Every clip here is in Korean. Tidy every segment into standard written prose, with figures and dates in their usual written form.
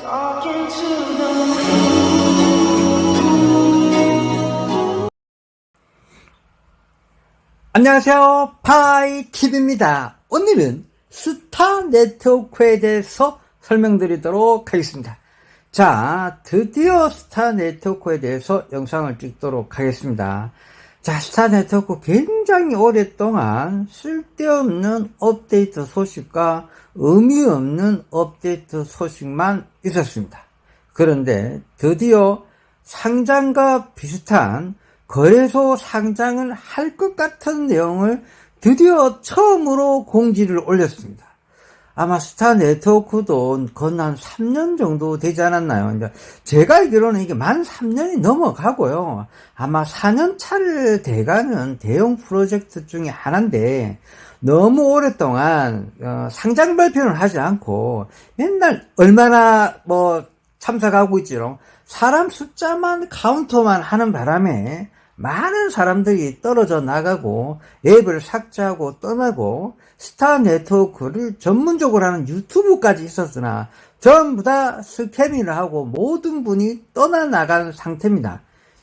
Talking to the 안녕하세요. 파이TV입니다. 오늘은 스타네트워크에 대해서 설명드리도록 하겠습니다. 자, 드디어 스타네트워크에 대해서 영상을 찍도록 하겠습니다. 자, 스타네트워크 굉장히 오랫동안 쓸데없는 업데이트 소식과 의미 없는 업데이트 소식만 있었습니다. 그런데 드디어 상장과 비슷한 거래소 상장을 할 것 같은 내용을 드디어 처음으로 공지를 올렸습니다. 아마 스타네트워크도 건 한 3년 정도 되지 않았나요? 이제 제가 알기로는 이게 만 3년이 넘어가고요. 아마 4년 차를 돼가는 대형 프로젝트 중에 하나인데 너무 오랫동안 상장 발표를 하지 않고 맨날 얼마나 참석하고 있지롱 사람 숫자만 카운터만 하는 바람에 많은 사람들이 떨어져 나가고 앱을 삭제하고 떠나고 스타네트워크를 전문적으로 하는 유튜브까지 있었으나 전부 다 스캐밍을 하고 모든 분이 떠나나간 상태입니다.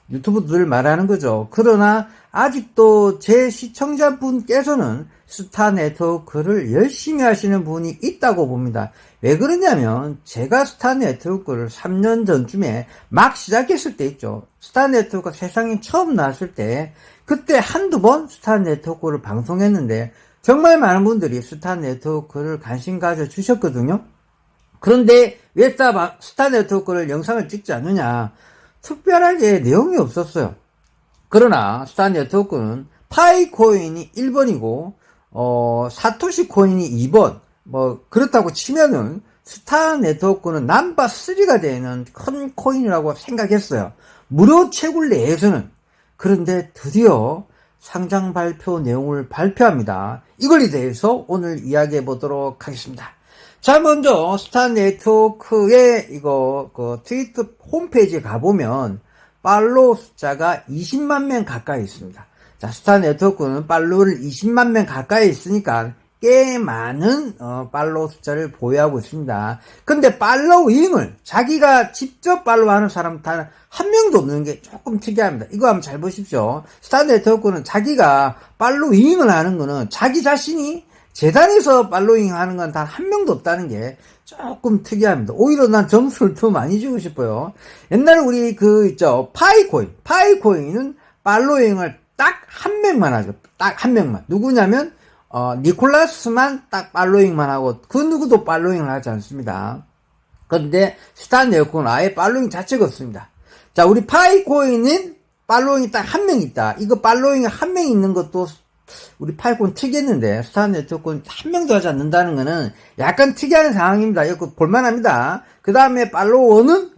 유튜브들 말하는 거죠. 그러나 아직도 제 시청자분께서는 스타네트워크를 열심히 하시는 분이 있다고 봅니다. 왜 그러냐면 제가 스타네트워크를 3년 전쯤에 막 시작했을 때 있죠. 스타네트워크가 세상에 처음 나왔을 때 그때 한두 번 스타네트워크를 방송했는데 정말 많은 분들이 스타네트워크를 관심 가져 주셨거든요. 그런데 왜 스타네트워크를 영상을 찍지 않느냐? 특별하게 내용이 없었어요. 그러나 스타네트워크는 파이코인이 1번이고 사토시 코인이 2번 그렇다고 치면은 스타네트워크는 넘버 3가 되는 큰 코인이라고 생각했어요. 무료 채굴 내에서는. 그런데 드디어 상장 발표 내용을 발표합니다. 이걸에 대해서 오늘 이야기해 보도록 하겠습니다. 자, 먼저 스타네트워크의 트위터 홈페이지에 가보면 팔로우 숫자가 20만 명 가까이 있습니다. 자, 스타네트워크는 팔로우를 20만 명 가까이 있으니까 꽤 많은 팔로우 숫자를 보유하고 있습니다. 근데 팔로잉을 자기가 직접 팔로우하는 사람 단 한 명도 없는 게 조금 특이합니다. 이거 한번 잘 보십시오. 스타네트워크는 자기가 팔로잉을 하는 거는 자기 자신이 재단에서 팔로잉 하는 건 단 한 명도 없다는 게 조금 특이합니다. 오히려 난 점수를 더 많이 주고 싶어요. 옛날에 우리 파이코인은 팔로잉을 딱 한 명만 하죠. 딱 한 명만. 누구냐면 니콜라스만 딱 팔로잉만 하고 그 누구도 팔로잉을 하지 않습니다. 그런데 스타네트워크는 아예 팔로잉 자체가 없습니다. 자, 우리 파이코인은 팔로잉이 딱 한 명 있다. 이거 팔로잉이 한 명 있는 것도 우리 파이코인 특이했는데 스타네트워크는 한 명도 하지 않는다는 거는 약간 특이한 상황입니다. 이거 볼만합니다. 그 다음에 팔로워는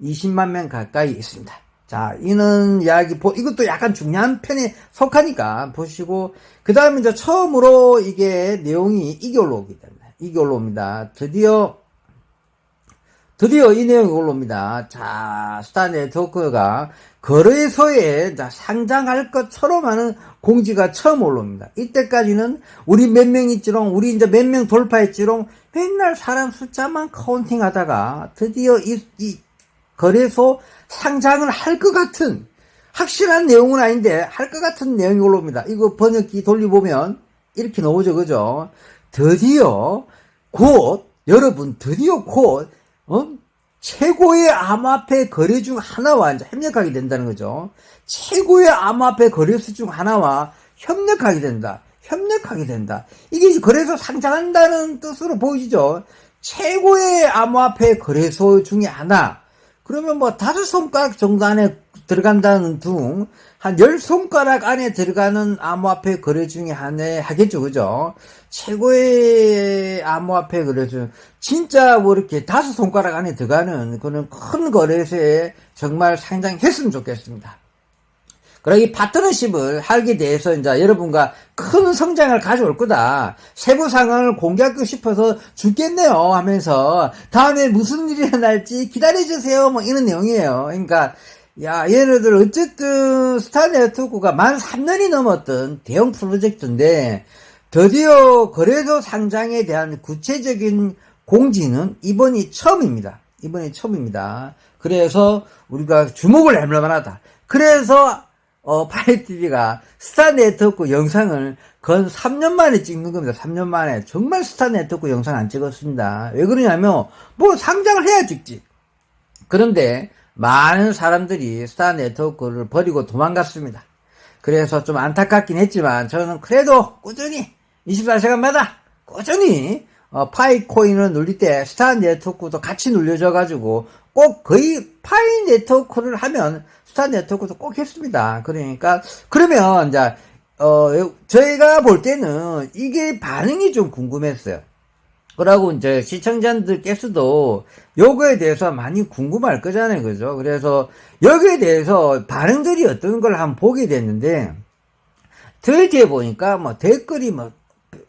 20만 명 가까이 있습니다. 자, 이는 이것도 약간 중요한 편에 속하니까 보시고, 그 다음에 이제 처음으로 이게 내용이 이게 올라오게 됩니다. 이게 올라옵니다. 드디어 이 내용이 올라옵니다. 자, 스타네트워크가 거래소에 상장할 것처럼 하는 공지가 처음 올라옵니다. 이때까지는 우리 몇 명 있지롱, 우리 이제 몇 명 돌파했지롱, 맨날 사람 숫자만 카운팅 하다가 드디어 이 거래소 상장을 할 것 같은 확실한 내용은 아닌데 할 것 같은 내용이 올라옵니다. 이거 번역기 돌려보면 이렇게 나오죠, 그죠? 드디어 곧 최고의 암호화폐 거래 중 하나와 이제 협력하게 된다는 거죠. 최고의 암호화폐 거래소 중 하나와 협력하게 된다. 이게 이제 거래소 상장한다는 뜻으로 보이죠. 최고의 암호화폐 거래소 중에 하나. 그러면 5손가락 정도 안에 들어간다는 둥, 한 10손가락 안에 들어가는 암호화폐 거래 중에 하나 하겠죠, 그죠? 최고의 암호화폐 거래 중, 진짜 이렇게 5손가락 안에 들어가는 그런 큰 거래소에 정말 상장했으면 좋겠습니다. 그리고 이 파트너십을 하게 돼서 이제 여러분과 큰 성장을 가져올 거다. 세부 상황을 공개하고 싶어서 죽겠네요 하면서 다음에 무슨 일이 날지 기다려주세요. 이런 내용이에요. 그러니까 얘네들 어쨌든 스타네트워크가 만 3년이 넘었던 대형 프로젝트인데 드디어 거래소 상장에 대한 구체적인 공지는 이번이 처음입니다. 그래서 우리가 주목을 할 만하다. 그래서 파이TV가 스타네트워크 영상을 건 3년 만에 찍는 겁니다. 3년 만에. 정말 스타네트워크 영상 안 찍었습니다. 왜 그러냐면 뭐 상장을 해야 찍지. 그런데 많은 사람들이 스타네트워크를 버리고 도망갔습니다. 그래서 좀 안타깝긴 했지만 저는 그래도 꾸준히 24시간마다 꾸준히 파이코인을 눌릴 때 스타네트워크도 같이 눌려져가지고 꼭 거의 파이 네트워크를 하면 스타네트워크도 꼭 했습니다. 그러니까 그러면 이제 저희가 볼 때는 이게 반응이 좀 궁금했어요. 그러고 이제 시청자들께서도 요거에 대해서 많이 궁금할 거잖아요. 그죠? 그래서 여기에 대해서 반응들이 어떤 걸 한번 보게 됐는데, 드디어 보니까 뭐 댓글이 뭐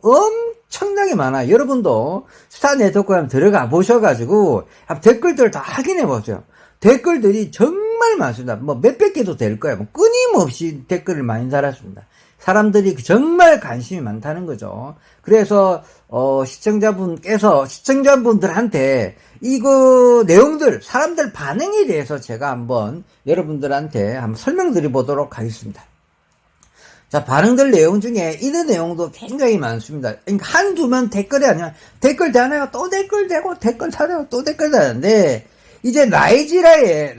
엄청나게 많아요. 여러분도 스타 네트워크 한번 들어가 보셔가지고 한번 댓글들 다 확인해 보세요. 댓글들이 정말 많습니다. 뭐 몇백 개도 될 거예요. 뭐 끊임없이 댓글을 많이 달았습니다. 사람들이 정말 관심이 많다는 거죠. 그래서 시청자분들한테 이거 내용들, 사람들 반응에 대해서 제가 한번 여러분들한테 한번 설명드려 보도록 하겠습니다. 자, 반응들 내용 중에 이런 내용도 굉장히 많습니다. 그러니까 한두면 댓글이 아니라 댓글 다네요. 또 댓글 대고 댓글 다네요. 또 댓글 다는데 이제 나이지리아에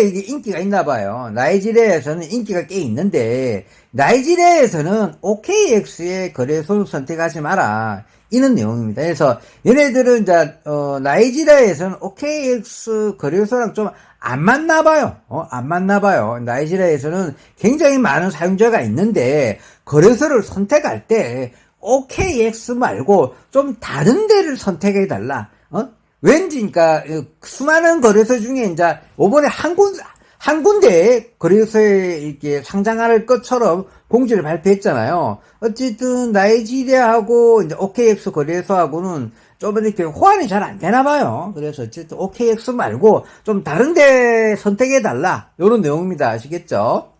이게 인기가 있나 봐요. 나이지리아에서는 인기가 꽤 있는데 나이지리아에서는 OKX의 거래소를 선택하지 마라. 이런 내용입니다. 그래서 얘네들은 이제 나이지리아에서는 OKX 거래소랑 좀 안 맞나 봐요. 안 맞나 봐요. 나이지리아에서는 굉장히 많은 사용자가 있는데 거래소를 선택할 때 OKX 말고 좀 다른 데를 선택해 달라. 왠지 그러니까 수많은 거래소 중에 이제 이번에 한 군데 거래소에 이렇게 상장할 것처럼 공지를 발표했잖아요. 어쨌든 나이지리아하고 이제 OKX 거래소하고는 좀 이렇게 호환이 잘 안 되나 봐요. 그래서 어쨌든 OKX 말고 좀 다른 데 선택해 달라. 요런 내용입니다. 아시겠죠?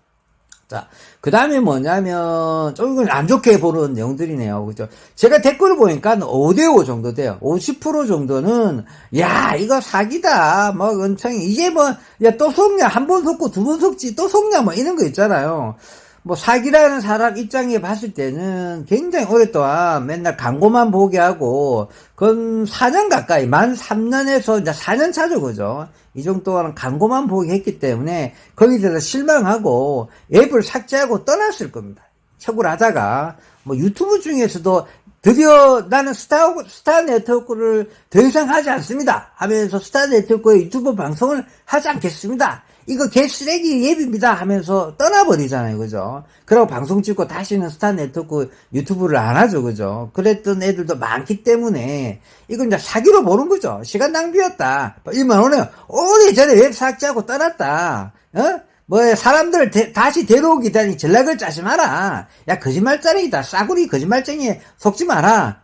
자, 그 다음에 뭐냐면, 조금 안 좋게 보는 내용들이네요. 그죠? 제가 댓글을 보니까 5대5 정도 돼요. 50% 정도는, 야, 이거 사기다. 뭐, 은창이, 이게 뭐, 야, 또 속냐? 한 번 속고 두 번 속지, 또 속냐? 뭐, 이런 거 있잖아요. 뭐, 사기라는 사람 입장에 봤을 때는 굉장히 오랫동안 맨날 광고만 보게 하고, 그건 4년 가까이, 만 3년에서 이제 4년 차죠, 그죠? 이 정도 동안 광고만 보게 했기 때문에 거기에 대해서 실망하고 앱을 삭제하고 떠났을 겁니다. 척을 하다가 뭐 유튜브 중에서도 드디어 나는 스타 네트워크를 더 이상 하지 않습니다 하면서 스타 네트워크의 유튜브 방송을 하지 않겠습니다. 이거 개쓰레기 앱입니다 하면서 떠나버리잖아요. 그죠? 그러고 방송 찍고 다시는 스타 네트워크 유튜브를 안 하죠. 그죠? 그랬던 애들도 많기 때문에 이건 이제 사기로 보는 거죠. 시간 낭비였다. 이만 오네요. 오래전에 웹 삭제하고 떠났다. 뭐 사람들을 다시 데려오기다니 전략을 짜지 마라. 야, 거짓말짜리다. 싸구리 거짓말쟁이에 속지 마라.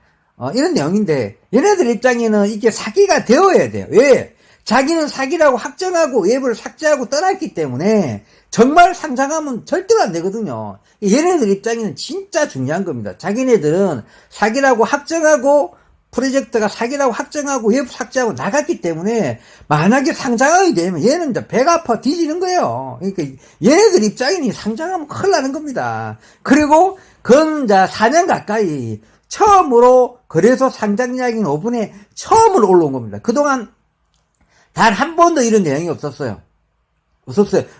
이런 내용인데 얘네들 입장에는 이게 사기가 되어야 돼요. 왜? 자기는 사기라고 확정하고 웹을 삭제하고 떠났기 때문에 정말 상장하면 절대로 안 되거든요. 얘네들 입장에는 진짜 중요한 겁니다. 자기네들은 사기라고 확정하고 프로젝트가 사기라고 확정하고 웹 삭제하고 나갔기 때문에 만약에 상장하게 되면 얘는 이제 배가 아파 뒤지는 거예요. 그러니까 얘네들 입장이니 상장하면 큰일 나는 겁니다. 그리고 그건 이제 4년 가까이 처음으로 거래소 상장 이야기는 5분에 처음으로 올라온 겁니다. 그동안 단 한 번도 이런 내용이 없었어요.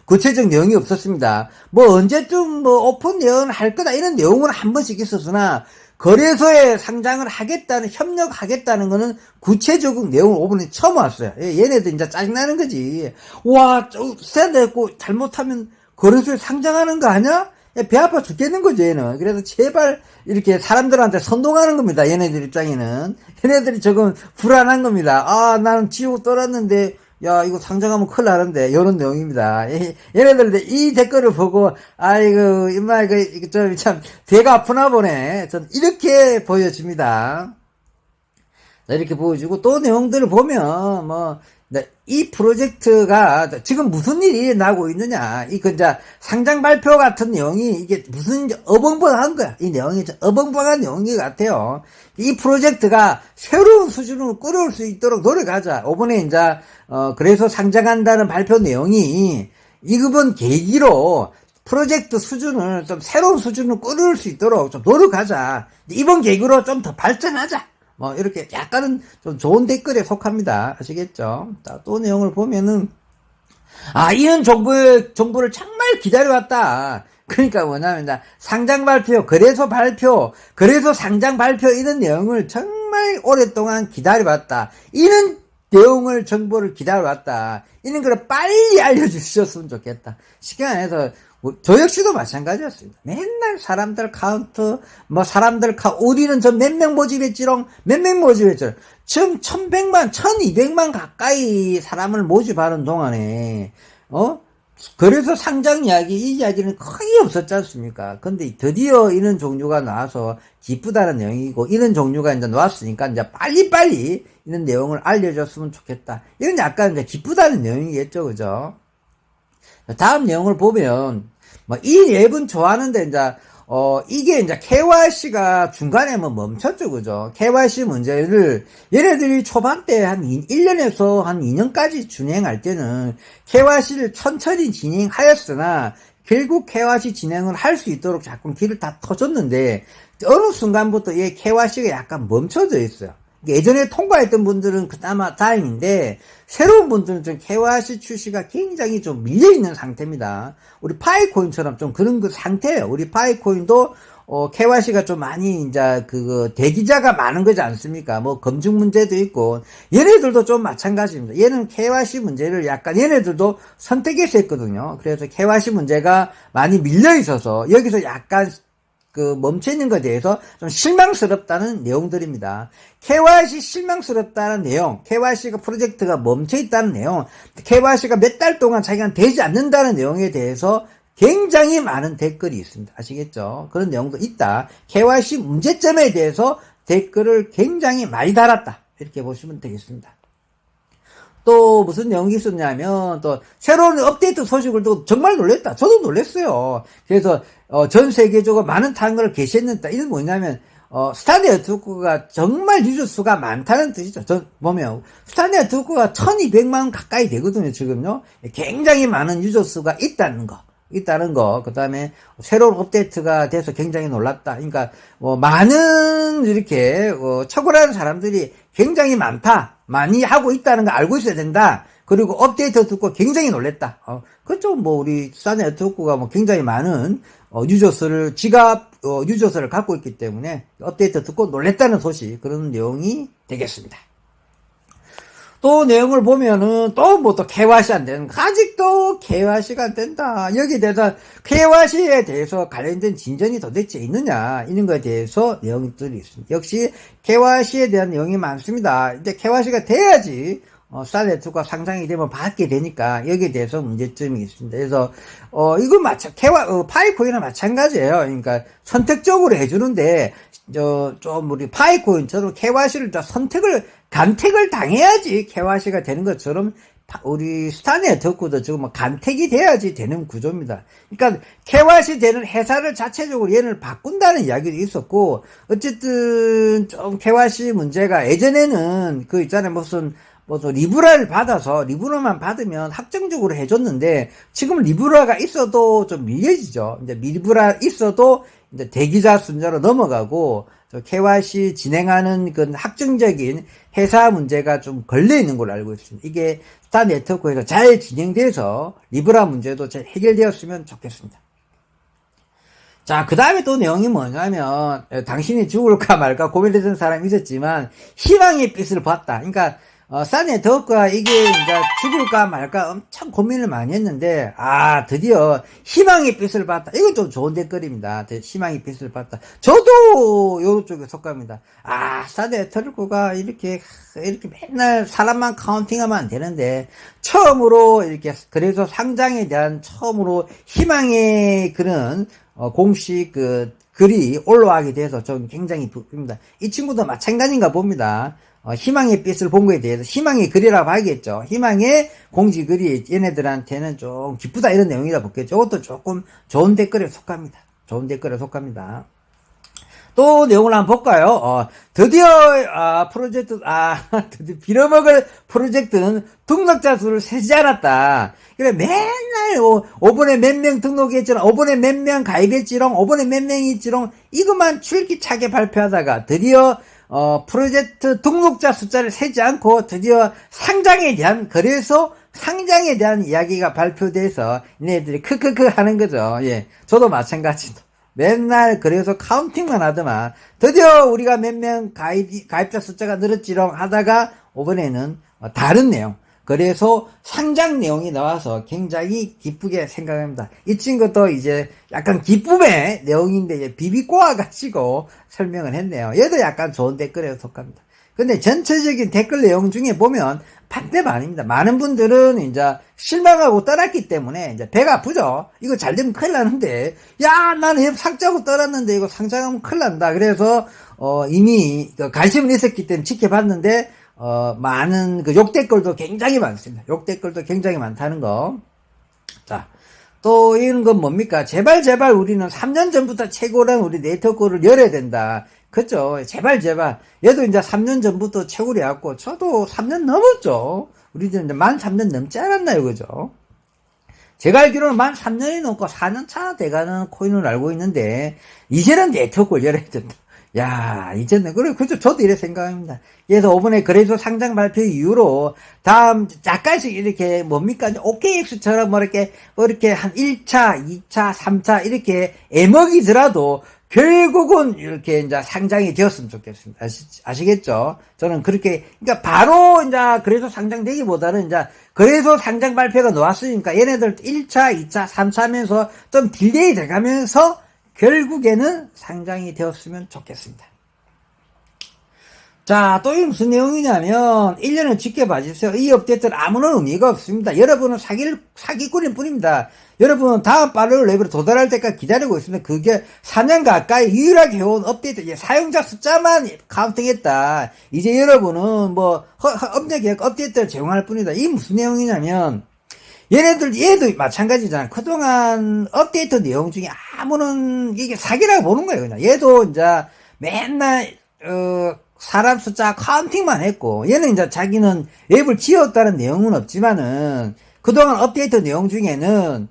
구체적 내용이 없었습니다. 뭐 언제쯤 뭐 오픈 내용을 할 거다 이런 내용은 한 번씩 있었으나 거래소에 상장을 하겠다는, 협력하겠다는 거는 구체적인 내용을 5분에 처음 왔어요. 얘네들 이제 짜증나는 거지. 와, 스탠드했고 잘못하면 거래소에 상장하는 거 아니야? 배 아파 죽겠는 거죠, 얘는. 그래서 제발 이렇게 사람들한테 선동하는 겁니다, 얘네들 입장에는. 얘네들이 조금 불안한 겁니다. 아, 나는 지옥 떨었는데, 야, 이거 상장하면 큰일 나는데, 이런 내용입니다. 얘네들 이 댓글을 보고, 아이고, 임마, 이거 참, 배가 아프나 보네. 전 이렇게 보여집니다. 이렇게 보여주고, 또 내용들을 보면, 뭐, 이 프로젝트가 지금 무슨 일이 일어나고 있느냐. 이제 상장 발표 같은 내용이 이게 무슨 어벙벙한 거야. 이 내용이 어벙벙한 내용인 것 같아요. 이 프로젝트가 새로운 수준으로 끌어올 수 있도록 노력하자. 이번에 이제, 그래서 상장한다는 발표 내용이 이번 계기로 프로젝트 수준을 좀 새로운 수준으로 끌어올 수 있도록 좀 노력하자. 이번 계기로 좀 더 발전하자. 뭐, 이렇게 약간은 좀 좋은 댓글에 속합니다. 아시겠죠? 자, 또 내용을 보면은, 이런 정부를 정말 기다려왔다. 그러니까 뭐냐면, 상장 발표, 그래서 상장 발표 이런 내용을 정말 오랫동안 기다려왔다. 이런 내용을 정보를 기다려왔다. 이런 걸 빨리 알려주셨으면 좋겠다. 쉽게 말해서, 저 역시도 마찬가지였습니다. 맨날 사람들 카운트, 우리는 저 몇 명 모집했지롱, 지금 1100만, 1200만 가까이 사람을 모집하는 동안에, 그래서 상장 이야기, 이 이야기는 거의 없었지 않습니까? 근데 드디어 이런 종류가 나와서 기쁘다는 내용이고, 이런 종류가 이제 나왔으니까 이제 빨리빨리 이런 내용을 알려줬으면 좋겠다. 이건 약간 이제 기쁘다는 내용이겠죠, 그죠? 다음 내용을 보면, 이 앱은 좋아하는데, 이게 이제 KYC가 중간에 멈췄죠, 그죠? KYC 문제를, 얘네들이 초반 때 한 1년에서 한 2년까지 진행할 때는 KYC를 천천히 진행하였으나, 결국 KYC 진행을 할 수 있도록 자꾸 길을 다 터줬는데, 어느 순간부터 이 KYC가 약간 멈춰져 있어요. 예전에 통과했던 분들은 그나마 다행인데, 새로운 분들은 좀 KYC 출시가 굉장히 좀 밀려있는 상태입니다. 우리 파이코인처럼 좀 그런 그 상태예요. 우리 파이코인도, KYC가 좀 많이, 대기자가 많은 거지 않습니까? 뭐, 검증 문제도 있고, 얘네들도 좀 마찬가지입니다. 얘는 KYC 문제를 약간 얘네들도 선택해서 했거든요. 그래서 KYC 문제가 많이 밀려있어서, 여기서 약간 멈춰있는 것에 대해서 좀 실망스럽다는 내용들입니다. KYC 실망스럽다는 내용, KYC가 프로젝트가 멈춰있다는 내용, KYC가 몇 달 동안 자기가 되지 않는다는 내용에 대해서 굉장히 많은 댓글이 있습니다. 아시겠죠? 그런 내용도 있다. KYC 문제점에 대해서 댓글을 굉장히 많이 달았다. 이렇게 보시면 되겠습니다. 또 무슨 내용이 있었냐면 또 새로운 업데이트 소식을 또 정말 놀랬다. 저도 놀랬어요. 그래서 전 세계적으로 많은 tanker을 게시했는데 이건 뭐냐면 스타네트워크가 정말 유저 수가 많다는 뜻이죠. 저 보면 스타네트워크가 1200만 가까이 되거든요. 지금요. 굉장히 많은 유저 수가 있다는 거. 그 다음에 새로운 업데이트가 돼서 굉장히 놀랐다. 그러니까 많은 이렇게 척월하는 사람들이 굉장히 많이 하고 있다는 걸 알고 있어야 된다. 그리고 업데이트 듣고 굉장히 놀랬다. 그렇죠. 우리 스타네트워크가 굉장히 많은 유저수를 유저수를 갖고 있기 때문에 업데이트 듣고 놀랬다는 소식, 그런 내용이 되겠습니다. 또 내용을 보면은 또 KYC 안 되는, 아직도 KYC가 안 된다. 여기에 대해서 KYC에 대해서 관련된 진전이 도대체 있느냐, 이런 거에 대해서 내용들이 있습니다. 역시 KYC에 대한 내용이 많습니다. 이제 KYC가 돼야지 스타네트워크가 상장이 되면 받게 되니까 여기에 대해서 문제점이 있습니다. 그래서 파이코인은 마찬가지예요. 그러니까 선택적으로 해주는데 좀 우리 파이코인처럼 KYC를 간택을 당해야지 KYC가 되는 것처럼 우리 스타네트워크도 지금 간택이 돼야지 되는 구조입니다. 그러니까 KYC 되는 회사를 자체적으로 얘를 바꾼다는 이야기도 있었고, 어쨌든 좀 KYC 문제가 예전에는 무슨 리브라를 받아서 리브라만 받으면 확정적으로 해줬는데, 지금 리브라가 있어도 좀 밀려지죠. 이제 리브라 있어도 이제 대기자 순자로 넘어가고, KYC 진행하는 그 확정적인 회사 문제가 좀 걸려 있는 걸로 알고 있습니다. 이게 스타 네트워크에서 잘 진행돼서 리브라 문제도 잘 해결되었으면 좋겠습니다. 자, 그 다음에 또 내용이 뭐냐면, 당신이 죽을까 말까 고민했던 사람이 있었지만, 희망의 빛을 봤다. 그러니까, 스타네트워크가 이게 이제 죽을까 말까 엄청 고민을 많이 했는데, 드디어 희망의 빛을 봤다. 이거 좀 좋은 댓글입니다. 희망의 빛을 봤다. 저도 요런 쪽에 속합니다. 스타네트워크가 이렇게 맨날 사람만 카운팅하면 안 되는데, 처음으로 그래서 상장에 대한 처음으로 희망의 그런, 공식 글이 올라가게 돼서 좀 굉장히 부럽습니다. 이 친구도 마찬가지인가 봅니다. 희망의 빛을 본 거에 대해서 희망의 글이라 봐야겠죠. 희망의 공지글이 얘네들한테는 좀 기쁘다 이런 내용이라 보겠죠. 이것도 조금 좋은 댓글에 속합니다. 좋은 댓글에 속합니다. 또 내용을 한번 볼까요? 드디어 드디어 빌어먹을 프로젝트는 등록자 수를 세지 않았다. 그래 맨날 5번에 몇 명 등록했지롱, 5번에 몇 명 가입했지롱, 5번에 몇 명이 있지롱, 이것만 출기차게 발표하다가 드디어 프로젝트 등록자 숫자를 세지 않고 드디어 상장에 대한 거래소 상장에 대한 이야기가 발표돼서 얘네들이 크크크 하는 거죠. 예, 저도 마찬가지로 맨날 그래서 카운팅만 하더만 드디어 우리가 몇 명 가입자 숫자가 늘었지롱 하다가 이번에는 다른 내용, 그래서 상장 내용이 나와서 굉장히 기쁘게 생각합니다. 이 친구도 이제 약간 기쁨의 내용인데 이제 비비꼬아가지고 설명을 했네요. 얘도 약간 좋은 댓글에 속합니다. 근데 전체적인 댓글 내용 중에 보면 반대가 아닙니다. 많은 분들은 이제 실망하고 떠났기 때문에 이제 배가 아프죠. 이거 잘 되면 큰일 나는데, 야, 나는 상장하고 떠났는데 이거 상장하면 큰일 난다. 그래서 이미 관심은 있었기 때문에 지켜봤는데 많은 욕 댓글도 굉장히 많습니다. 욕 댓글도 굉장히 많다는 거. 자, 또 이런 건 뭡니까? 제발 우리는 3년 전부터 최고란 우리 네트워크를 열어야 된다. 그죠? 제발. 얘도 이제 3년 전부터 최고를 해왔고, 저도 3년 넘었죠. 우리도 이제 만 3년 넘지 않았나요? 그죠? 제가 알기로는 만 3년이 넘고 4년 차 돼가는 코인을 알고 있는데, 이제는 네트워크를 열어야 된다. 야, 이제는, 그죠? 저도 이래 생각합니다. 그래서 이번에 그래도 상장 발표 이후로, 다음, 약간씩 이렇게, 뭡니까? OKX처럼 뭐 이렇게 한 1차, 2차, 3차, 이렇게 애먹이더라도, 결국은 이렇게 이제 상장이 되었으면 좋겠습니다. 아시겠죠? 저는 그렇게, 그러니까 바로 이제 그래서 상장되기보다는 이제 그래서 상장 발표가 나왔으니까 얘네들 1차, 2차, 3차 하면서 좀 딜레이 돼가면서 결국에는 상장이 되었으면 좋겠습니다. 자, 또 이게 무슨 내용이냐면 1년을 지켜봐 주세요. 이 업데이트는 아무런 의미가 없습니다. 여러분은 사기꾼일 뿐입니다. 여러분은 다음 팔로우 레벨에 도달할 때까지 기다리고 있습니다. 그게 4년 가까이 유일하게 해온 업데이트, 이제 사용자 숫자만 카운팅했다. 이제 여러분은 뭐 업력 계획 업데이트를 제공할 뿐이다. 이게 무슨 내용이냐면 얘도 마찬가지잖아. 그동안 업데이트 내용 중에 아무런 이게 사기라고 보는 거예요. 그냥 얘도 이제 맨날 사람 숫자 카운팅만 했고, 얘는 이제 자기는 앱을 지었다는 내용은 없지만은, 그동안 업데이트 내용 중에는,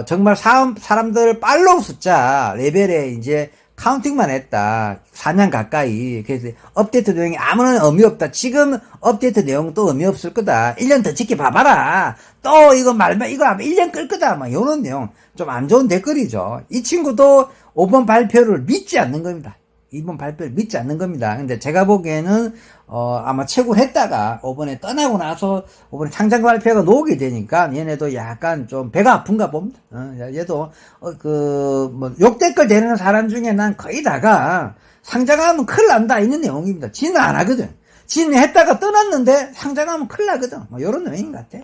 정말 사람들 팔로우 숫자 레벨에 이제 카운팅만 했다. 4년 가까이. 그래서 업데이트 내용이 아무런 의미 없다. 지금 업데이트 내용은 또 의미 없을 거다. 1년 더 지켜봐봐라. 또 이거 하면 1년 끌 거다. 막 요런 내용. 좀 안 좋은 댓글이죠. 이 친구도 5번 발표를 믿지 않는 겁니다. 이번 발표를 믿지 않는 겁니다. 근데 제가 보기에는 아마 최고 했다가 이번에 떠나고 나서 이번에 상장 발표가 나오게 되니까 얘네도 약간 좀 배가 아픈가 봅니다. 얘도 뭐 욕댓글 대는 사람 중에 난 거의 다가 상장하면 큰일 난다 이런 내용입니다. 지는 안 하거든. 지는 했다가 떠났는데 상장하면 큰일 나거든. 뭐 이런 내용인 것 같아.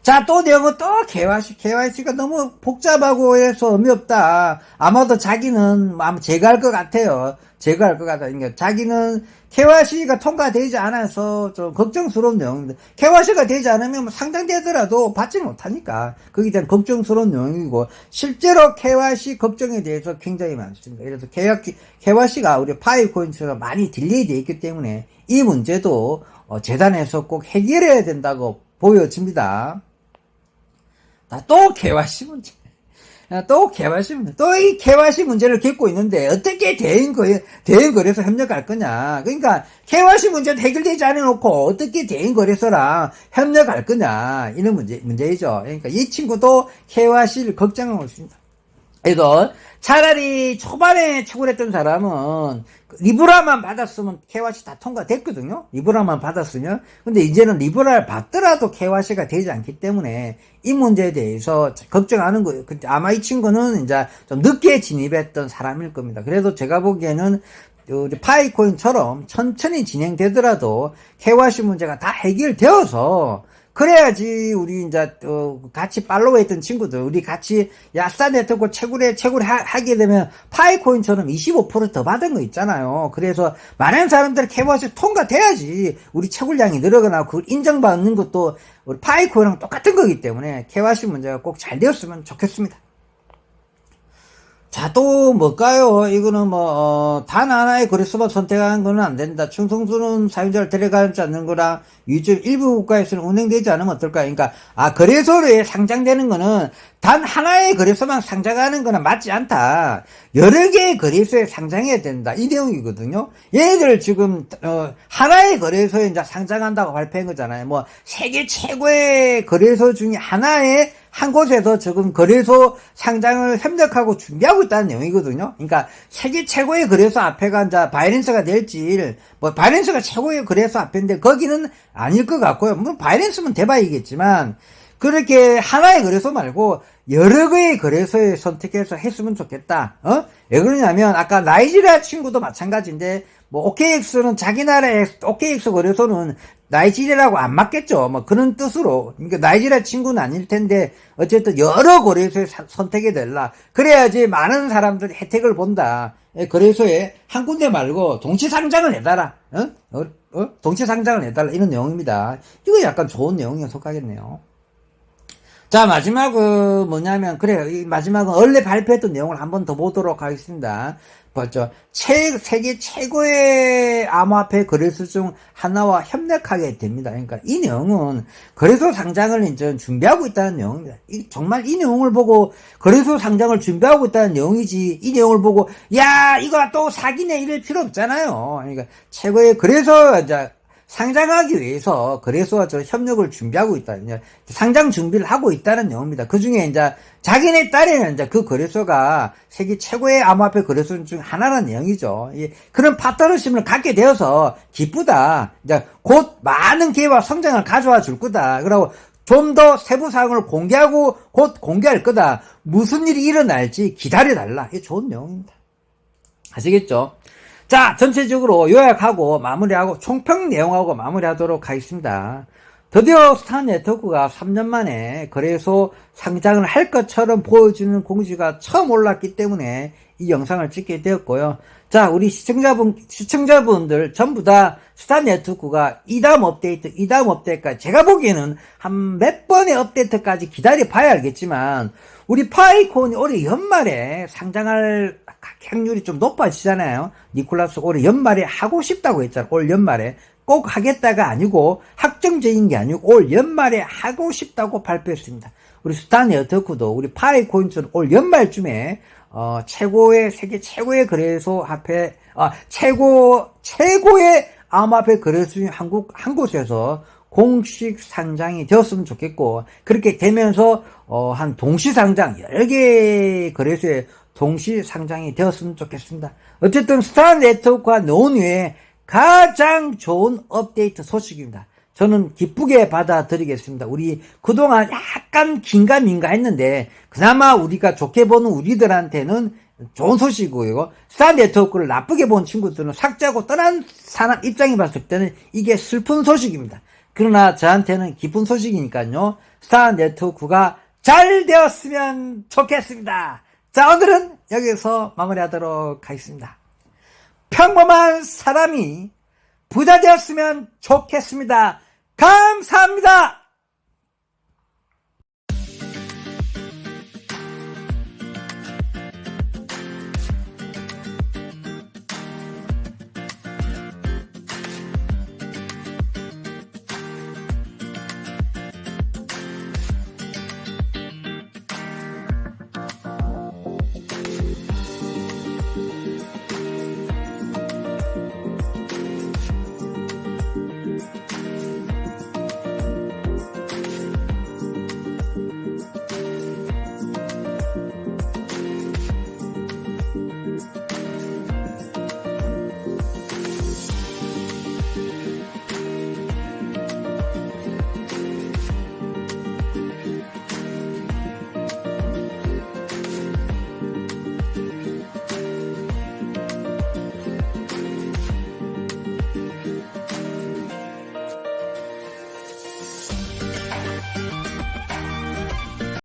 자, 또 내용은 또 KYC가 너무 복잡하고 해서 의미 없다. 아마도 자기는 아마 제거할 것 같아요. 그러니까 자기는 KYC가 통과되지 않아서 좀 걱정스러운 내용입니다. KYC가 되지 않으면 뭐 상장되더라도 받지 못하니까 거기에 대한 걱정스러운 내용이고, 실제로 KYC 걱정에 대해서 굉장히 많습니다. 그래서 KYC가 우리 파이코인처럼 많이 딜레이 되어 있기 때문에 이 문제도 재단에서 꼭 해결해야 된다고 보여집니다. 또 KYC 문제. 또 이 KYC 문제를 겪고 있는데 어떻게 대행거래소 협력할 거냐. 그러니까 KYC 문제도 해결되지 않아놓고 어떻게 대행거래소랑 협력할 거냐. 이런 문제이죠. 그러니까 이 친구도 KYC를 걱정하고 있습니다. 그래서 차라리 초반에 채굴했던 사람은 리브라만 받았으면 KYC 다 통과됐거든요. 리브라만 받았으면. 근데 이제는 리브라를 받더라도 KYC가 되지 않기 때문에 이 문제에 대해서 걱정하는 거예요. 근데 아마 이 친구는 이제 좀 늦게 진입했던 사람일 겁니다. 그래도 제가 보기에는 우리 파이코인처럼 천천히 진행되더라도 KYC 문제가 다 해결되어서 그래야지 우리 이제 같이 팔로우 했던 친구들, 우리 같이 야 스타 네트워크 채굴해 하게 되면 파이코인처럼 25% 더 받은 거 있잖아요. 그래서 많은 사람들 KYC 통과돼야지 우리 채굴량이 늘어나고 그걸 인정받는 것도 우리 파이코인이랑 똑같은 거기 때문에 KYC 문제가 꼭 잘 되었으면 좋겠습니다. 자, 또 뭘까요? 이거는 단 하나의 거래소만 선택하는 거는 안 된다. 충성스러운 사용자를 데려가지 않는 거랑 유점 일부 국가에서는 운행되지 않으면 어떨까? 그러니까, 거래소에 상장되는 거는 단 하나의 거래소만 상장하는 거는 맞지 않다. 여러 개의 거래소에 상장해야 된다. 이 내용이거든요. 얘네들 지금, 하나의 거래소에 이제 상장한다고 발표한 거잖아요. 세계 최고의 거래소 중에 하나의 한 곳에서 지금 거래소 상장을 협력하고 준비하고 있다는 내용이거든요. 그러니까 세계 최고의 거래소 앞에가 이제 바이낸스가 될지, 바이낸스가 최고의 거래소 앞인데 거기는 아닐 것 같고요. 바이낸스면 대박이겠지만 그렇게 하나의 거래소 말고 여러 개의 거래소에 선택해서 했으면 좋겠다. 왜 그러냐면 아까 나이지리아 친구도 마찬가지인데 OKX는 자기 나라의 OKX 거래소는 나이지리아라고 안 맞겠죠. 그런 뜻으로. 그러니까 나이지리아 친구는 아닐 텐데 어쨌든 여러 거래소에 선택이 될라. 그래야지 많은 사람들이 혜택을 본다. 거래소에 한 군데 말고 동시 상장을 해달라. 동시 상장을 해달라. 이런 내용입니다. 이거 약간 좋은 내용에 속하겠네요. 자, 마지막은 뭐냐면, 그래요. 이 마지막은 원래 발표했던 내용을 한 번 더 보도록 하겠습니다. 봤죠? 세계 최고의 암호화폐 거래소 중 하나와 협력하게 됩니다. 그러니까 이 내용은 거래소 상장을 이제 준비하고 있다는 내용입니다. 정말 이 내용을 보고 거래소 상장을 준비하고 있다는 내용이지, 이 내용을 보고, 야, 이거 또 사기네, 이럴 필요 없잖아요. 그러니까 최고의 거래소, 이제, 상장하기 위해서 거래소와 협력을 준비하고 있다. 이제 상장 준비를 하고 있다는 내용입니다. 그 중에 이제 자기네 딸에는 이제 그 거래소가 세계 최고의 암호화폐 거래소 중 하나라는 내용이죠. 그런 파트너십을 갖게 되어서 기쁘다. 이제 곧 많은 기회와 성장을 가져와 줄 거다. 그리고 좀 더 세부 사항을 공개하고 곧 공개할 거다. 무슨 일이 일어날지 기다려달라. 이게 좋은 내용입니다. 아시겠죠? 자, 전체적으로 요약하고 마무리하고 총평 내용하고 마무리하도록 하겠습니다. 드디어 스타 네트워크가 3년 만에 거래소 상장을 할 것처럼 보여주는 공지가 처음 올랐기 때문에 이 영상을 찍게 되었고요. 자, 우리 시청자분들 전부 다 스타 네트워크가 이 다음 업데이트까지 제가 보기에는 한 몇 번의 업데이트까지 기다려 봐야 알겠지만 우리 파이콘이 올해 연말에 상장할 확률이 좀 높아지잖아요. 니콜라스 올해 연말에 하고 싶다고 했잖아요. 올 연말에 꼭 하겠다가 아니고 확정적인 게 아니고 올 연말에 하고 싶다고 발표했습니다. 우리 스타 네트워크도 우리 파이코인처럼 올 연말쯤에 세계 최고의 거래소 화폐 최고의 암호화폐 거래소 중 한 곳에서 공식 상장이 되었으면 좋겠고, 그렇게 되면서 한 동시 상장 여러 개의 거래소에 동시 상장이 되었으면 좋겠습니다. 어쨌든 스타 네트워크와 논 후에 가장 좋은 업데이트 소식입니다. 저는 기쁘게 받아들이겠습니다. 우리 그동안 약간 긴가민가 했는데 그나마 우리가 좋게 보는 우리들한테는 좋은 소식이고요. 스타 네트워크를 나쁘게 본 친구들은 삭제하고 떠난 사람 입장에 봤을 때는 이게 슬픈 소식입니다. 그러나 저한테는 기쁜 소식이니까요. 스타 네트워크가 잘 되었으면 좋겠습니다. 자, 오늘은 여기서 마무리하도록 하겠습니다. 평범한 사람이 부자 되었으면 좋겠습니다. 감사합니다.